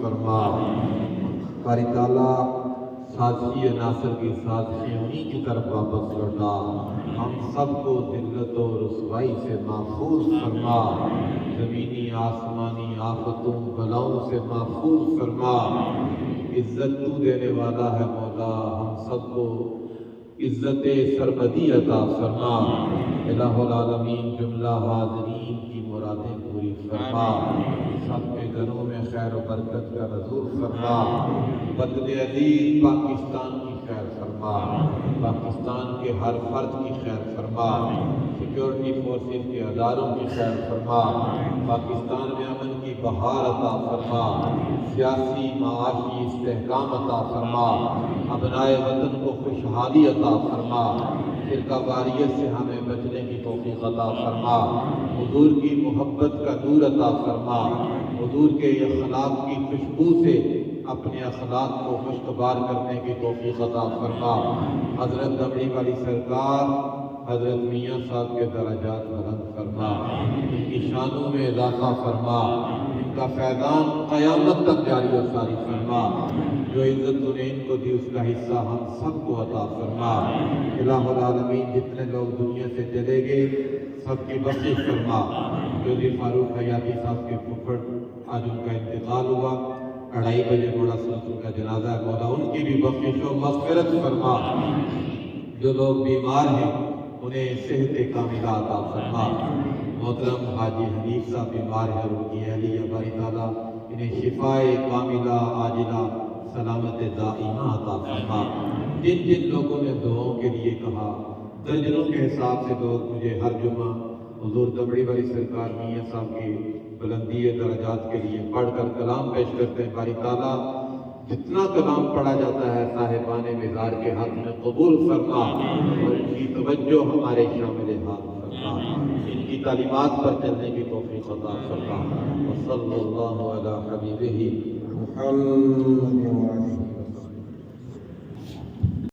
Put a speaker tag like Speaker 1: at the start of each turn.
Speaker 1: فرما باری تعالیٰ سازشی عناصر کی سازشیں انہی کی طرف واپس لوٹا، ہم سب کو ذلت و رسوائی سے محفوظ فرما، زمینی آسمانی آفتوں بلاؤں سے محفوظ فرما۔ عزت تو دینے والا ہے مولا، ہم سب کو عزت سرمدی عطا فرما۔ الہ العالمین جملہ حاضرین کی مرادیں پوری فرما، سب کے گھروں میں خیر و برکت کا نزول فرما۔ وطن عزیز پاکستان کی خیر فرما، پاکستان کے ہر فرد کی خیر فرما، سیکیورٹی فورسز کے اداروں کی خیر فرما، پاکستان میں امن کی بہار عطا فرما، سیاسی معاشی استحکام عطا فرما، ابنائے وطن کو خوشحالی عطا فرما، فرقہ واریت سے ہمیں بچنے کی توفیق عطا فرما، حضور کی محبت کا نور عطا فرما، حضور کے اخلاق کی خوشبو سے اپنے اخلاق کو خوشگوار کرنے کی توفیق عطا فرما۔ حضرت دمڑی والی سرکار حضرت میاں صاحب کے درجات بلند فرما، ان کی شانوں میں اضافہ فرما، ان کا فیضان قیامت تک جاری و ساری فرما، جو عزت انہیں ان کو دی اس کا حصہ ہم سب کو عطا فرما۔ الہ العالمین جتنے لوگ دنیا سے چلے گئے سب کی بخشش فرما۔ چودھری فاروق حیاتی صاحب کے پھپھڑ آج ان کا انتقال ہوا، 2:30 بجے بڑا سلطن کا جنازہ ہے، مولا ان کی بھی بخشش و مغفرت فرما۔ جو لوگ بیمار ہیں انہیں صحت کاملہ عطا فرما۔ محترم حاجی حنیف صاحب بیمار ہیں، ان کی اہلیہ باری تعالیٰ انہیں شفائے کاملہ عاجلہ سلامت دائمہ عطا فرما۔ جن جن لوگوں نے دعاؤں کے لیے کہا، درجنوں کے حساب سے لوگ مجھے ہر جمعہ حضور دمڑی والی سرکار میاں صاحب کی بلندی درجات کے لیے پڑھ کر کلام پیش کرتے ہیں۔ باری تعالیٰ جتنا کلام پڑھا جاتا ہے صاحبان مزار کے حق میں قبول فرما، اور ان کی توجہ ہمارے شامل حال فرما، ان کی تعلیمات پر چلنے کی توفیق عطا فرما۔ وصلی اللہ علی حبیبہ محمد